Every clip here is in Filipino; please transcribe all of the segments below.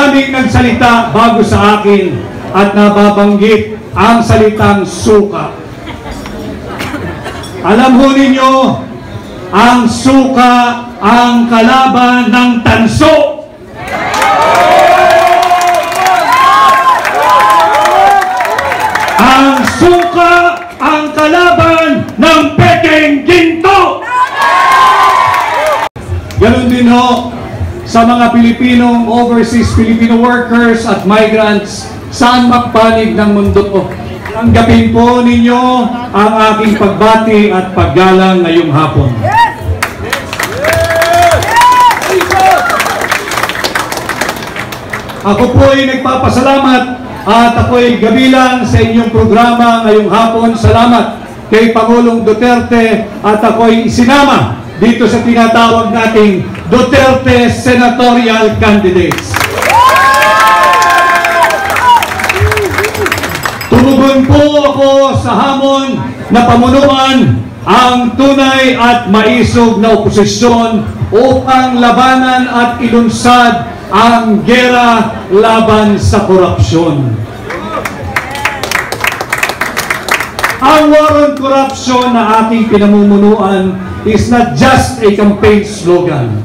Maraming nagsalita bago sa akin at nababanggit ang salitang suka. Alam ho ninyo, ang suka ang kalaban ng tanso. Ang suka ang kalaban ng pekeng ginto. Ganon din ho sa mga Pilipinong overseas Filipino workers at migrants saan makpanig ng mundo ko. Tanggapin po ninyo ang aking pagbati at paggalang ngayong hapon. Ako po ay nagpapasalamat at ako ay gabilang sa inyong programa ngayong hapon. Salamat kay Pangulong Duterte at ako ay isinama dito sa tinatawag nating Duterte Senatorial Candidates. Tumugon po ako sa hamon na pamunuan ang tunay at maisog na oposisyon upang labanan at ilunsad ang gera laban sa korupsyon. Ang war on corruption na aking pinamumunuan is not just a campaign slogan.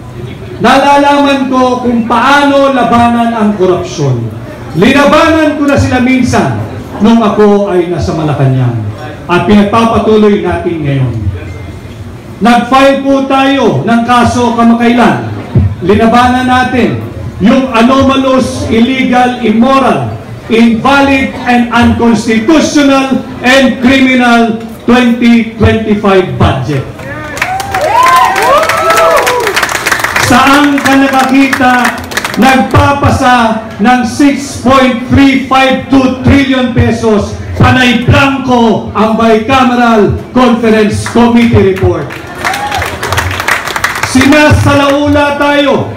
Nalalaman ko kung paano labanan ang korupsyon. Linabanan ko na sila minsan nung ako ay nasa Malacanang at pinagpapatuloy natin ngayon. Nag-file po tayo ng kaso kamakailan. Linabanan natin yung anomalous, illegal, immoral, invalid, and unconstitutional and criminal 2025 budget. Saan ka nakakita nagpapasa ng 6.352 trillion pesos panay blanco ang Bicameral Conference Committee report? Sinasalaula tayo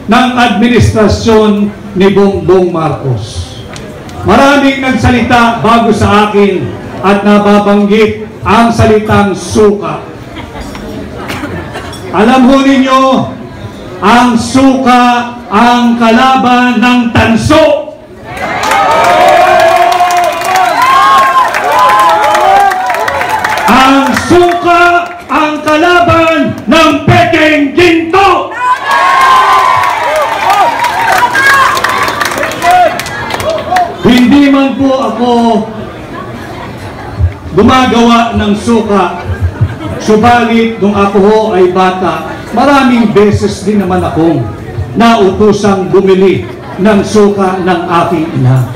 ng administrasyon ni Bongbong Marcos. Maraming nagsalita bago sa akin at nababanggit ang salitang suka. Alam ho ninyo, ang suka ang kalaban ng tanso. Ang suka ang kalaban ng pekeng ginto. Hindi man po ako gumagawa ng suka, subalit nung ako ho ay bata, maraming beses din naman akong nautusang bumili ng suka ng aking ina.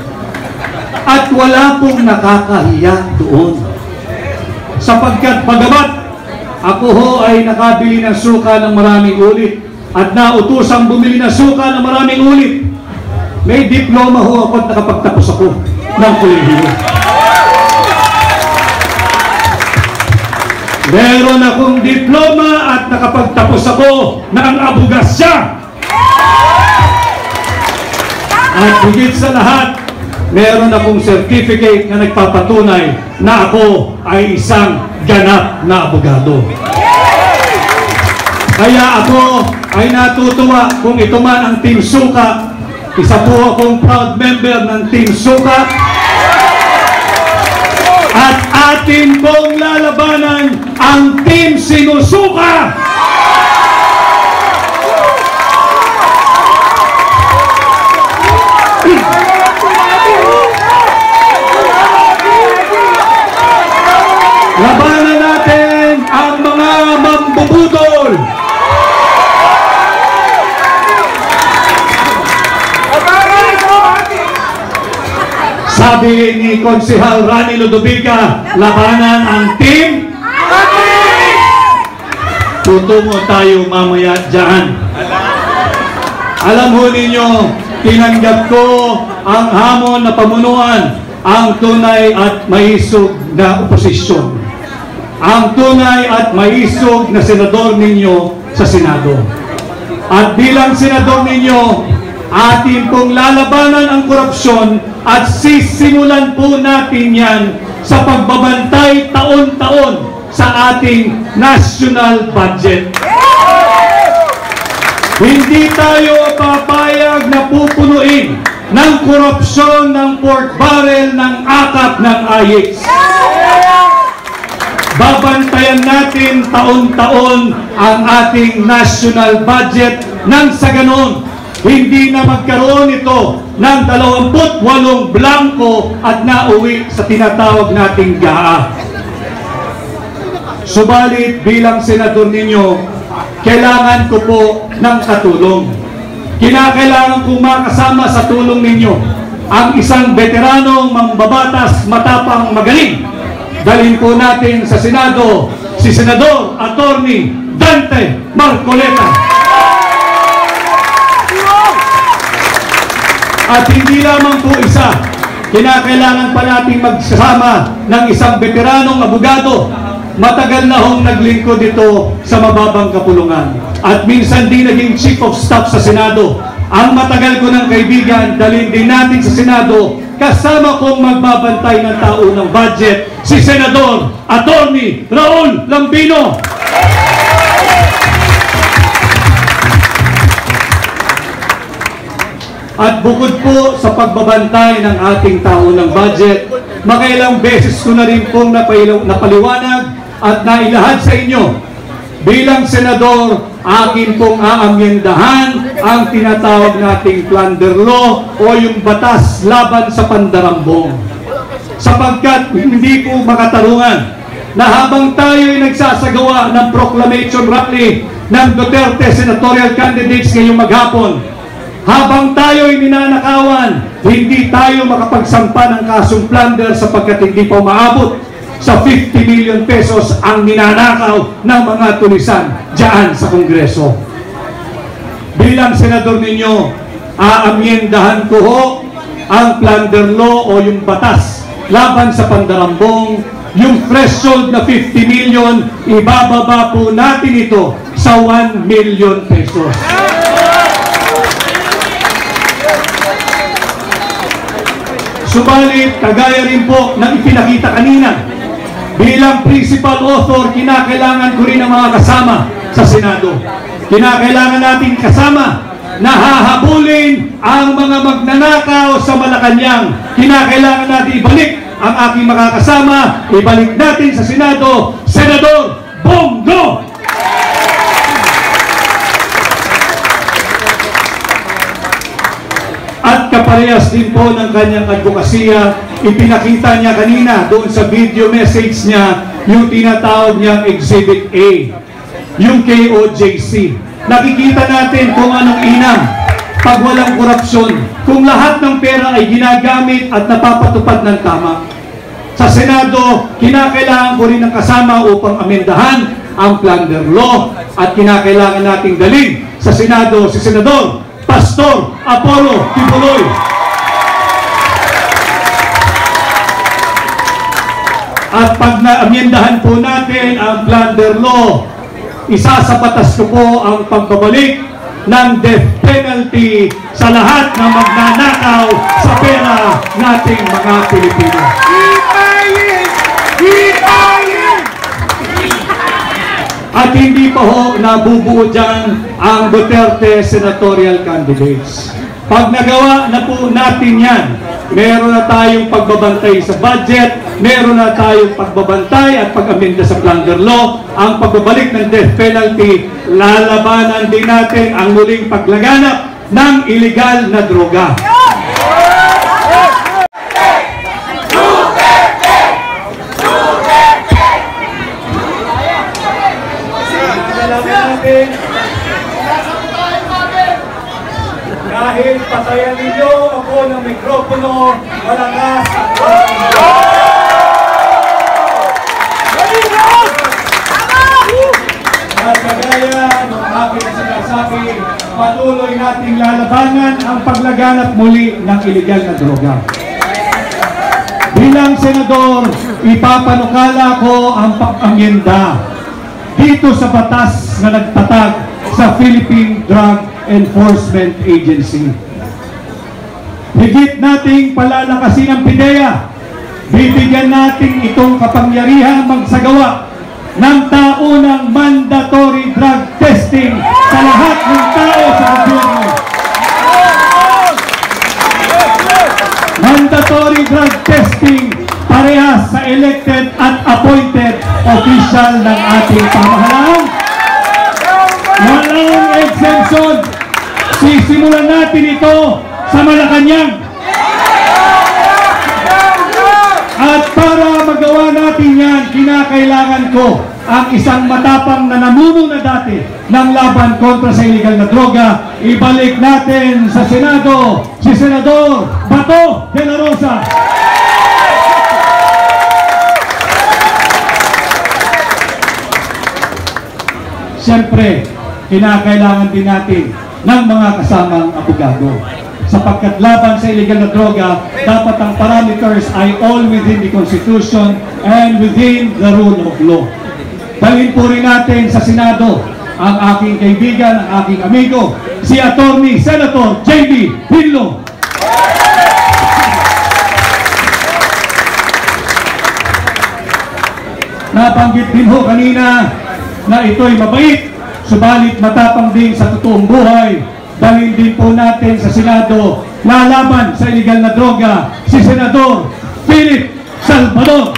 At wala pong nakakahiya doon. Sapagkat bagamat ako ho ay nakabili ng suka ng maraming ulit at nautusang bumili ng suka ng maraming ulit, may diploma ho ako at nakapagtapos ako ng kolehiyo. Meron akong diploma at nakapagtapos ako ng abogasya. At higit sa lahat, meron akong certificate na nagpapatunay na ako ay isang ganap na abogado. Kaya ako ay natutuwa kung ito man ang Team Suka. Isa po akong proud member ng Team Suka. At atin pong lalabanan ang Team Sinusuka. Labanan natin ang mga mambubudol. Sabi ni Konsehal Rani Ludovica, labanan ang Team. Tutungo tayo mamaya dyan. Alam ho ninyo, tinanggap ko ang hamon na pamunuan ang tunay at maisog na oposisyon. Ang tunay at maisog na senador ninyo sa Senado. At bilang senador ninyo, atin pong lalabanan ang korupsyon at sisimulan po natin yan sa pagbabantay taon-taon sa ating national budget. Hindi tayo papayag na pupunta ang korupsyon ng pork barrel ng akap ng AIX. Babantayan natin taon-taon ang ating national budget nang sa ganon, hindi na magkaroon ito ng 28 blanco at nauwi sa tinatawag nating GAA. Subalit bilang senador ninyo, kailangan ko po ng katulong. Kinakailangan kong makasama sa tulong ninyo ang isang veteranong mambabatas, matapang, magaling. Dalhin po natin sa Senado si Senador Attorney Dante Marcoleta. At hindi lamang po isa, kinakailangan pa natin magsama ng isang veteranong abogado. Matagal na hong naglingkod dito sa mababang kapulungan. At minsan din naging Chief of Staff sa Senado. Ang matagal ko ng kaibigan, dalhin din natin sa Senado, kasama kong magbabantay ng tao ng budget, si Senador Attorney Raul Lambino. At bukod po sa pagbabantay ng ating tao ng budget, makailang beses ko na rin pong napaliwanag at nailahad sa inyo. Bilang senador, akin pong aamyendahan ang tinatawag nating plunder law o yung batas laban sa pandarambong. Sapagkat hindi po makatarungan na habang tayo ay nagsasagawa ng proclamation rally ng Duterte senatorial candidates ngayong maghapon, habang tayo ay ninanakawan, hindi tayo makapagsampa ng kasong plunder sapagkat hindi pa umaabot sa 50 million pesos ang ninanakaw ng mga tulisan dyan sa Kongreso. Bilang senador ninyo, aamyendahan ko ho ang plunder law o yung batas laban sa pandarambong. Yung threshold na 50 million, ibababa po natin ito sa 1 million pesos. Subalit, kagaya rin po ng ipinakita kanina, bilang principal author, kinakailangan ko rin ang mga kasama sa Senado. Kinakailangan natin kasama na hahabulin ang mga magnanakaw sa Malacanang. Kinakailangan natin ibalik ang aking mga kasama, ibalik natin sa Senado, Senador Bongo! At kaparehas din po ng kanyang advokasya, ipinakita niya kanina doon sa video message niya yung tinatawag niyang Exhibit A, yung KOJC. Nakikita natin kung anong inam pag walang korupsyon, kung lahat ng pera ay ginagamit at napapatupad ng tama. Sa Senado, kinakailangan ko rin ng kasama upang amendahan ang plunder law at kinakailangan nating dalhin sa Senado si Senador Pastor Apollo Kibuloy. At pag naamyendahan po natin ang plunder law, isa sa batas ko po ang pagbabalik ng death penalty sa lahat ng magnanakaw sa pera nating mga Pilipino. At hindi pa ho nabubuo dyan ang Duterte senatorial candidates. Pag nagawa na po natin yan, meron na tayong pagbabantay sa budget, meron na tayong pagbabantay at pag-amenda sa plunder law, ang pagbabalik ng death penalty, lalabanan din natin ang muling paglaganap ng iligal na droga. Dahil patayan ninyo ako ng mikropono, malakas at at kagaya ng aking sinasabi, patuloy nating lalabanan ang paglaganap muli ng iligal na droga. Bilang senador, ipapanukala ko ang pag-amyenda dito sa batas na nagtatag sa Philippine Drug Enforcement Agency. Higit nating palalakasin ang PIDEA. Bibigyan natin itong kapangyarihan magsagawa ng taunang mandatory drug testing sa lahat ng tao sa gobyerno. drug testing parehas sa elected at appointed official ng ating pamahalaan. Walang exemption. Sisimulan natin ito sa Malacanang. At para magawa natin yan, kinakailangan ko ang isang matapang na namuno na dati ng laban kontra sa illegal na droga. Ibalik natin sa Senado si Senador Bato de la Rosa. Siyempre, kinakailangan din natin ng mga kasamang abogado. Sapagkat laban sa illegal na droga, dapat ang parameters ay all within the Constitution and within the rule of law. Dalhin po rin natin sa Senado ang aking kaibigan, ang aking amigo, si Attorney Senator J.B. Hinlo. Nabanggit din ho kanina na ito'y mabait, subalit matapang din sa totoong buhay. Dalhin din po natin sa Senado, lalaban sa illegal na droga, si Senador Philip Salvador.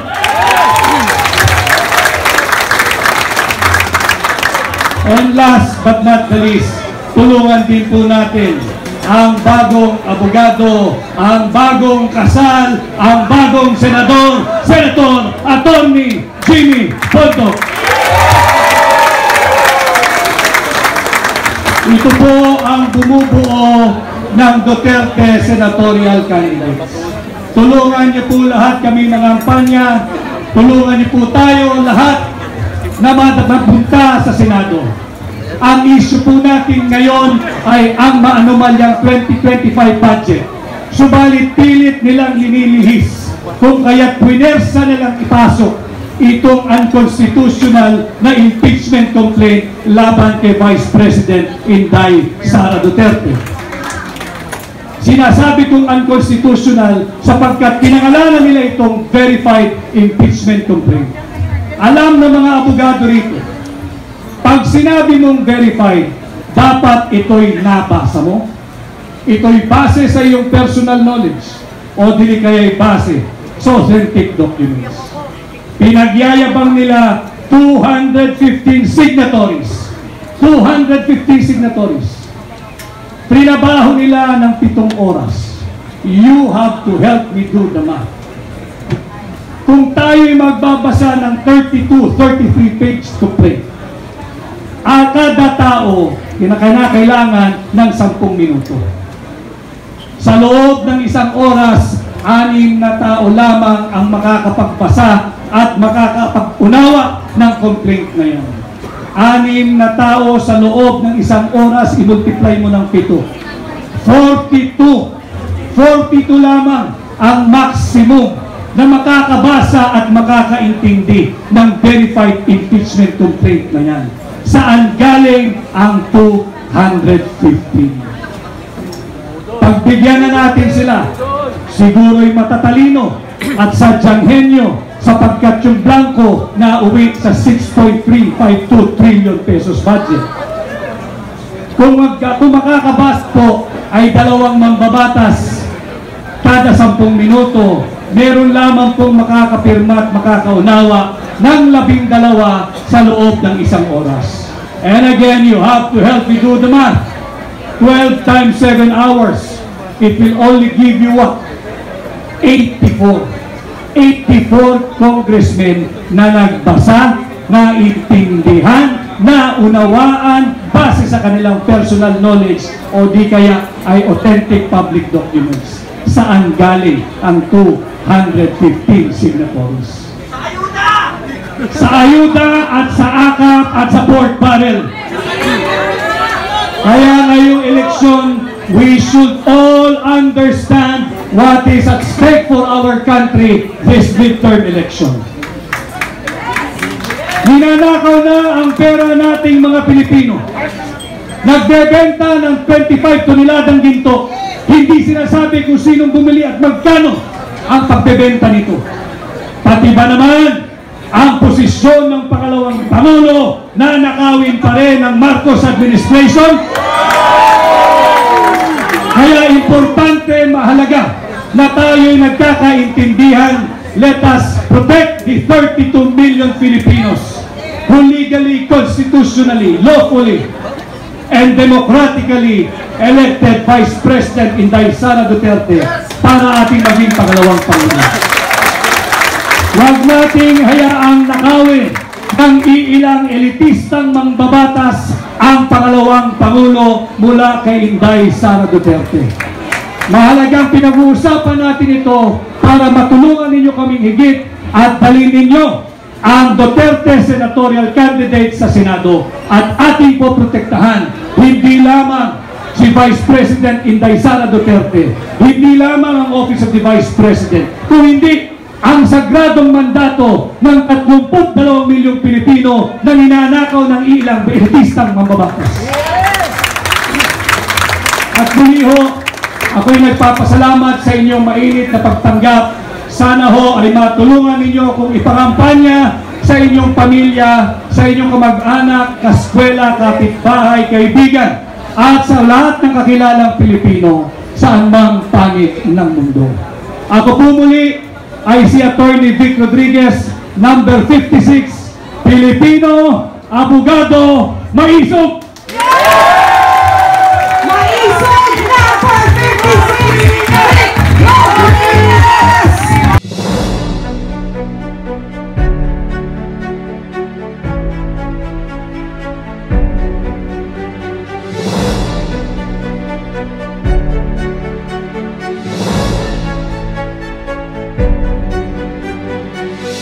And last but not the least, tulungan din po natin ang bagong abogado, ang bagong kasal, ang bagong senador, Senator Attorney Jimmy Bondoc. Ito po ang bumubuo ng Duterte Senatorial Candidates. Tulungan niyo po lahat kami ng kampanya, tulungan niyo po tayo lahat na mapunta sa Senado. Ang issue po natin ngayon ay ang maanumalyang 2025 budget. Subalit pilit nilang linilihis kung kaya't puwersa nilang ipasok itong unconstitutional na impeachment complaint laban kay Vice President Inday Sara Duterte. Sinasabi kong unconstitutional sapagkat pinangalanan nila itong verified impeachment complaint. Alam ng mga abogado rito, pag sinabi mong verified, dapat ito'y nabasa mo, ito'y base sa iyong personal knowledge, o dili kaya'y base sa authentic documents. Pinagyayabang nila 215 signatories. 215 signatories. Trinabaho nila ng 7 oras. You have to help me do the math. Kung tayo'y magbabasa ng 33 page complaint, kada tao kinakailangan ng 10 minuto. Sa loob ng 1 oras, 6 na tao lamang ang makakapagbasa at makakapag-unawa ng complaint na yan. 6 na tao sa loob ng 1 oras, i-multiply mo ng 7. 42 lamang ang maximum na makakabasa at makakaintindi ng verified impeachment complaint na yan. Saan galing ang 215? Pagbigyan na natin sila, siguro'y matatalino at sadyang henyo sapagkat yung blanco na uwi sa 6.352 trillion pesos budget. Kung makakabas po ay 2 mambabatas kada 10 minuto, meron lamang pong makakapirma at makakaunawa ng 12 sa loob ng 1 oras. And again, you have to help me do the math. 12 times 7 hours, it will only give you what? 84 congressmen na nagbasa, naintindihan, naunawaan base sa kanilang personal knowledge o di kaya ay authentic public documents. Saan galing ang 215 signatories? Sa ayuda at sa akap at sa pork barrel. Kaya ngayong eleksyon, we should all understand what is at stake for our country this midterm election. Ninanakaw na ang pera nating mga Pilipino. Nagbebenta ng 25 toneladang ginto. Hindi sinasabi kung sinong bumili at magkano ang pagbebenta nito. Pati ba naman ang posisyon ng pangalawang Pangulo na nakawin pa rin ng Marcos administration? Kaya importante, mahalaga na tayo'y nagkakaintindihan. Let us protect the 32 million Filipinos who legally, constitutionally, lawfully, and democratically elected Vice President Inday Sara Duterte para ating maging pangalawang Pangulo. Huwag nating hayaang nakawin ng iilang elitistang mangbabatas ang pangalawang Pangulo mula kay Inday Sara Duterte. Mahalagang pinag-uusapan natin ito para matulungan ninyo kaming higit at dalhin ninyo ang Duterte senatorial candidate sa Senado at ating po protektahan hindi lamang si Vice President Inday Sara Duterte, hindi lamang ang Office of the Vice President, kung hindi ang sagradong mandato ng 32 milyong Pilipino na ninanakaw ng ilang elitistang mambabatas. At muli ho, ako'y nagpapasalamat sa inyong mainit na pagtanggap. Sana ho ay matulungan ninyo kung ipangampanya sa inyong pamilya, sa inyong kamag-anak, kaskwela, kapitbahay, kaibigan, at sa lahat ng kakilalang Pilipino saan mang panig ng mundo. Ako po muli ay si Attorney Vic Rodriguez, number 56, Pilipino, abogado, maisog!